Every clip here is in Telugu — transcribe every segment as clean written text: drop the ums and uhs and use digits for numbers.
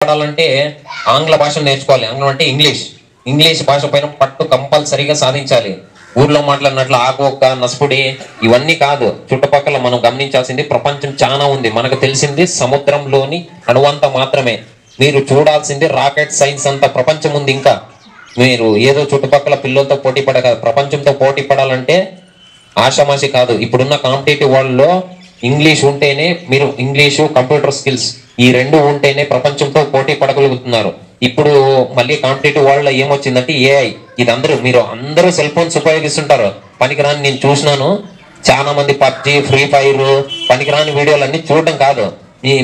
పడాలంటే ఆంగ్ల భాష నేర్చుకోవాలి. ఆంగ్లం అంటే ఇంగ్లీష్ భాష పైన పట్టు కంపల్సరీగా సాధించాలి. ఊర్లో మాట్లాడినట్లు ఆగోక్క నస్పుడి ఇవన్నీ కాదు. చుట్టుపక్కల మనం గమనించాల్సింది ప్రపంచం చాలా ఉంది. మనకు తెలిసింది సముద్రంలోని అణువంత మాత్రమే. మీరు చూడాల్సింది రాకెట్ సైన్స్ అంత ప్రపంచం ఉంది. ఇంకా మీరు ఏదో చుట్టుపక్కల పిల్లలతో పోటీ పడక ప్రపంచంతో పోటీ పడాలంటే ఆషామాషి కాదు. ఇప్పుడున్న కాంపిటేటివ్ వరల్డ్ లో ఇంగ్లీష్ ఉంటేనే మీరు ఇంగ్లీషు కంప్యూటర్ స్కిల్స్ ఈ రెండు ఉంటేనే ప్రపంచంతో పోటీ పడగలుగుతున్నారు. ఇప్పుడు మళ్ళీ కాంపిటేటివ్ వరల్డ్ లో ఏమొచ్చిందంటే ఏఐ. ఇది మీరు అందరూ సెల్ ఫోన్స్ ఉపయోగిస్తుంటారు. పనికిరాని నేను చూసినాను చాలా మంది పబ్జి ఫ్రీ ఫైర్ పనికిరాని వీడియోలు అన్ని చూడడం కాదు.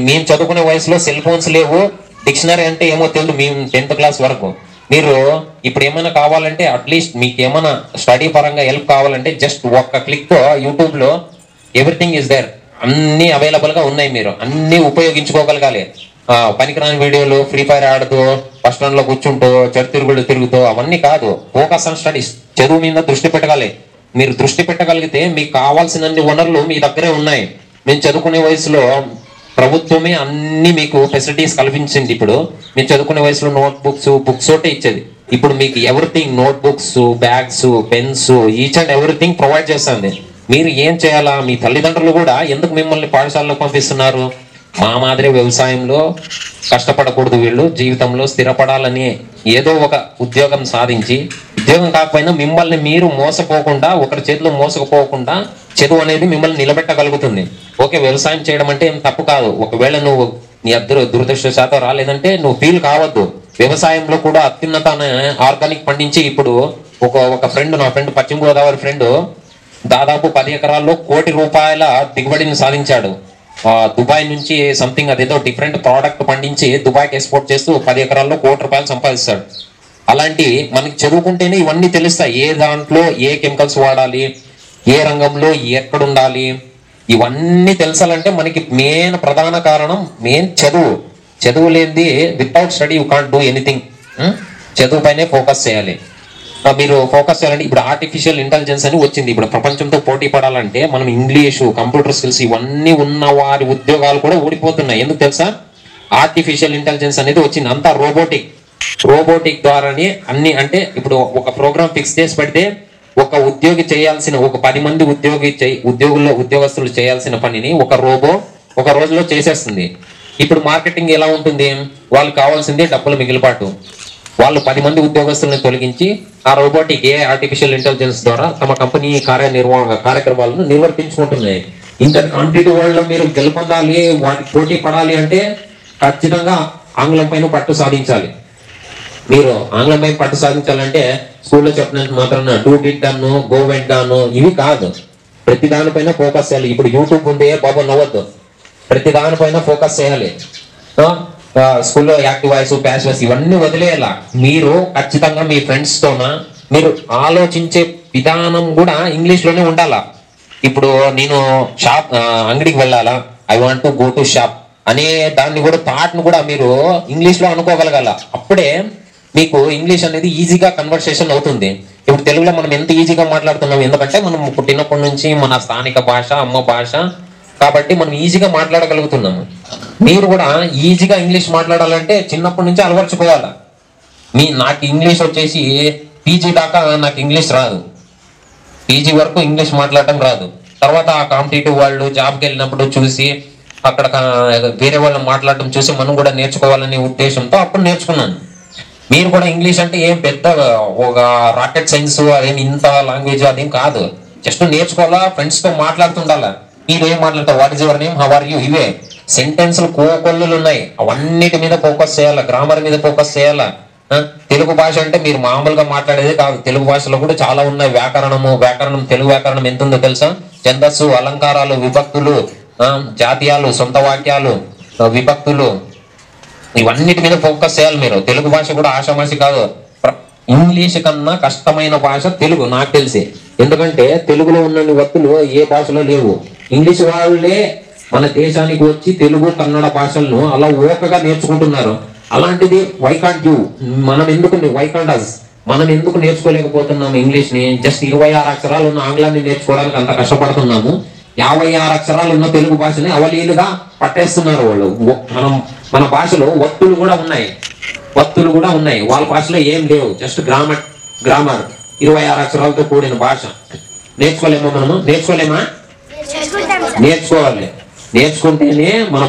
మేము చదువుకునే వయసులో సెల్ ఫోన్స్ లేవు. డిక్షనరీ అంటే ఏమో తెలియదు మేము 10th క్లాస్ వరకు. మీరు ఇప్పుడు ఏమైనా కావాలంటే అట్లీస్ట్ మీకు ఏమైనా స్టడీ పరంగా హెల్ప్ కావాలంటే జస్ట్ ఒక్క క్లిక్ తో యూట్యూబ్ లో ఎవ్రీథింగ్ ఇస్ దేర్. అన్ని అవైలబుల్ గా ఉన్నాయి. మీరు అన్ని ఉపయోగించుకోగలగాలి. పనికిరాని వీడియోలు ఫ్రీ ఫైర్ ఆడుతూ బస్ స్టాండ్ లో కూర్చుంటూ తిరుగుతూ అవన్నీ కాదు. Focus on studies. చదువు మీద దృష్టి పెట్టగాలి. మీరు దృష్టి పెట్టగలిగితే మీకు కావాల్సినన్ని వనరులు మీ దగ్గరే ఉన్నాయి. మేము చదువుకునే వయసులో ప్రభుత్వమే అన్ని మీకు ఫెసిలిటీస్ కల్పించింది. ఇప్పుడు మీరు చదువుకునే వయసులో బుక్స్ ఒకటే ఇచ్చేది. ఇప్పుడు మీకు everything note books bags pens each and everything provide చేస్తుంది. మీరు ఏం చేయాలా? మీ తల్లిదండ్రులు కూడా ఎందుకు మిమ్మల్ని పాఠశాలలో పంపిస్తున్నారు? మా మాదిరి వ్యవసాయంలో కష్టపడకూడదు, వీళ్ళు జీవితంలో స్థిరపడాలని ఏదో ఒక ఉద్యోగం సాధించి, ఉద్యోగం కాకపోయినా మిమ్మల్ని మీరు మోసపోకుండా ఒకరి చేతిలో మోసకపోకుండా చదువు అనేది మిమ్మల్ని నిలబెట్టగలుగుతుంది. ఓకే, వ్యవసాయం చేయడం అంటే ఏం తప్పు కాదు. ఒకవేళ నువ్వు నీ దురదృష్టశాతం రాలేదంటే నువ్వు ఫీల్ కావద్దు. వ్యవసాయంలో కూడా అత్యున్నత ఆర్గానిక్ పండించి ఇప్పుడు ఒక ఫ్రెండ్, నా ఫ్రెండ్ పశ్చిమ గోదావరి ఫ్రెండ్ దాదాపు 10 ఎకరాల్లో ₹1 కోటి దిగుబడిని సాధించాడు. దుబాయ్ నుంచి సంథింగ్ అదేదో డిఫరెంట్ ప్రోడక్ట్ పండించి దుబాయ్కి ఎక్స్పోర్ట్ చేస్తూ 10 ఎకరాల్లో ₹1 కోటి సంపాదిస్తాడు. అలాంటి మనకి చదువుకుంటేనే ఇవన్నీ తెలుస్తాయి. ఏ దాంట్లో ఏ కెమికల్స్ వాడాలి, ఏ రంగంలో ఎక్కడుండాలి, ఇవన్నీ తెలుసాలంటే మనకి ప్రధాన కారణం చదువు లేనిది without study you can't do anything. చదువు పైనే ఫోకస్ చేయాలి. మీరు ఫోకస్ చేయాలంటే ఇప్పుడు ఆర్టిఫిషియల్ ఇంటెలిజెన్స్ అని వచ్చింది. ఇప్పుడు ప్రపంచంతో పోటీ పడాలంటే మనం ఇంగ్లీషు కంప్యూటర్ స్కిల్స్ ఇవన్నీ ఉన్న వారి ఉద్యోగాలు కూడా ఊడిపోతున్నాయి. ఎందుకు తెలుసా? ఆర్టిఫిషియల్ ఇంటెలిజెన్స్ అనేది వచ్చింది. అంతా రోబోటిక్ ద్వారానే అన్ని. అంటే ఇప్పుడు ఒక ప్రోగ్రామ్ ఫిక్స్ చేసి పెడితే ఒక ఉద్యోగి చేయాల్సిన ఒక 10 మంది ఉద్యోగస్తులు చేయాల్సిన పనిని ఒక రోబో ఒక రోజులో చేసేస్తుంది. ఇప్పుడు మార్కెటింగ్ ఎలా ఉంటుంది? వాళ్ళకి కావాల్సింది డబ్బులు మిగిలిపాటు. వాళ్ళు 10 మంది ఉద్యోగస్తులను తొలగించి ఆ రోబోటిక్ ఆర్టిఫిషియల్ ఇంటెలిజెన్స్ ద్వారా తమ కంపెనీ కార్యక్రమాలను నిర్వర్తించుకుంటున్నాయి. ఇంత కాంపిటేటివ్ వరల్డ్ లో మీరు గెలుపొందాలి, వాటికి పోటీ పడాలి అంటే ఖచ్చితంగా ఆంగ్లం పైన పట్టు సాధించాలి. మీరు ఆంగ్లం పైన పట్టు సాధించాలంటే స్కూల్లో చెప్పినంత మాత్రాన do it done, go went done ఇవి కాదు. ప్రతి దానిపైన ఫోకస్ చేయాలి. ఇప్పుడు యూట్యూబ్ ఉంది బాబు నవ్వద్దు, ప్రతి దానిపైన ఫోకస్ చేయాలి. స్కూల్లో యాక్టివ్ వాయిస్ ప్యాసివ్ వాయిస్ ఇవన్నీ వదిలేయాల. మీరు ఖచ్చితంగా మీ ఫ్రెండ్స్ తోన మీరు ఆలోచించే విధానం కూడా ఇంగ్లీష్ లోనే ఉండాలా. ఇప్పుడు నేను అంగడికి వెళ్ళాలా, I want to go to shop అనే దాన్ని కూడా థాట్ను కూడా మీరు ఇంగ్లీష్ లో అనుకోగలగాల. అప్పుడే మీకు ఇంగ్లీష్ అనేది ఈజీగా కన్వర్సేషన్ అవుతుంది. ఇప్పుడు తెలుగులో మనం ఎంత ఈజీగా మాట్లాడుతున్నాం, ఎందుకంటే మనం పుట్టినప్పటి నుంచి మన స్థానిక భాష అమ్మ భాష కాబట్టి మనం ఈజీగా మాట్లాడగలుగుతున్నాము. మీరు కూడా ఈజీగా ఇంగ్లీష్ మాట్లాడాలంటే చిన్నప్పటి నుంచి అలవర్చిపోయాల. నాకు ఇంగ్లీష్ వచ్చేసి పీజీ దాకా నాకు ఇంగ్లీష్ రాదు. పీజీ వరకు ఇంగ్లీష్ మాట్లాడటం రాదు. తర్వాత ఆ కాంపిటేటివ్ వాళ్ళు జాబ్కి వెళ్ళినప్పుడు చూసి అక్కడ వేరే వాళ్ళు మాట్లాడటం చూసి మనం కూడా నేర్చుకోవాలనే ఉద్దేశంతో అప్పుడు నేర్చుకున్నాను. మీరు కూడా ఇంగ్లీష్ అంటే ఏం పెద్ద ఒక రాకెట్ సైన్స్ అదేం ఇంత లాంగ్వేజ్ అదేం కాదు. జస్ట్ నేర్చుకోవాలా, ఫ్రెండ్స్ తో మాట్లాడుతుండాలా. మీరు ఏం మాట్లాడతావు, what is your name, how are you, ఇవే సెంటెన్స్లు కోకొల్లులు ఉన్నాయి. అవన్నిటి మీద ఫోకస్ చేయాలా, గ్రామర్ మీద ఫోకస్ చేయాలా. తెలుగు భాష అంటే మీరు మామూలుగా మాట్లాడేదే కాదు. తెలుగు భాషలో కూడా చాలా ఉన్నాయి. వ్యాకరణం తెలుగు వ్యాకరణం ఎంత ఉందో తెలుసా? ఛందస్సు, అలంకారాలు, విభక్తులు, జాతీయాలు, సొంత వాక్యాలు, విభక్తులు ఇవన్నిటి మీద ఫోకస్ చేయాలి మీరు. తెలుగు భాష కూడా ఆషామాషి కాదు. ఇంగ్లీష్ కన్నా కష్టమైన భాష తెలుగు నాకు తెలిసి. ఎందుకంటే తెలుగులో ఉన్న వత్తులు ఏ భాషలో లేవు. ఇంగ్లీష్ వాళ్ళే మన దేశానికి వచ్చి తెలుగు కన్నడ భాషలను అలా ఓకగా నేర్చుకుంటున్నారు. అలాంటిది మనం ఎందుకు నేర్చుకోలేకపోతున్నాము ఇంగ్లీష్ ని? జస్ట్ 26 అక్షరాలు ఉన్న ఆంగ్లాన్ని నేర్చుకోవడానికి అంత కష్టపడుతున్నాము. 56 అక్షరాలు ఉన్న తెలుగు భాషని అవలీలుగా పట్టేస్తున్నారు వాళ్ళు. మన భాషలో ఒత్తులు కూడా ఉన్నాయి, ఒత్తులు కూడా ఉన్నాయి. వాళ్ళ భాషలో ఏం లేవు, జస్ట్ గ్రామర్ 26 అక్షరాలతో కూడిన భాష. నేర్చుకోలేమా మనము? నేర్చుకోలేమా? నేర్చుకోవాలి. నేర్చుకుంటేనే మన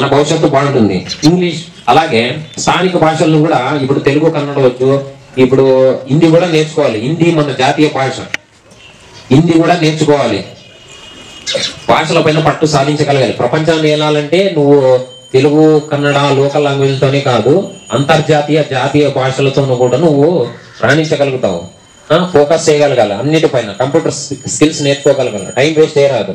భవిష్యత్తు బాగుంటుంది. ఇంగ్లీష్ అలాగే స్థానిక భాషలను కూడా ఇప్పుడు తెలుగు, కన్నడ వచ్చు, ఇప్పుడు హిందీ కూడా నేర్చుకోవాలి. హిందీ మన జాతీయ భాష, హిందీ కూడా నేర్చుకోవాలి. భాషల పైన పట్టు సాధించగలగాలి. ప్రపంచాన్ని ఏలాలంటే నువ్వు తెలుగు, కన్నడ, లోకల్ లాంగ్వేజ్ తోనే కాదు, అంతర్జాతీయ జాతీయ భాషలతోనూ కూడా నువ్వు రాణించగలుగుతావు. ఫోకస్ చేయగలగాలి అన్నిటిపైన. కంప్యూటర్ స్కిల్స్ నేర్చుకోగలగాలి. టైం వేస్ట్ చేయరాదు.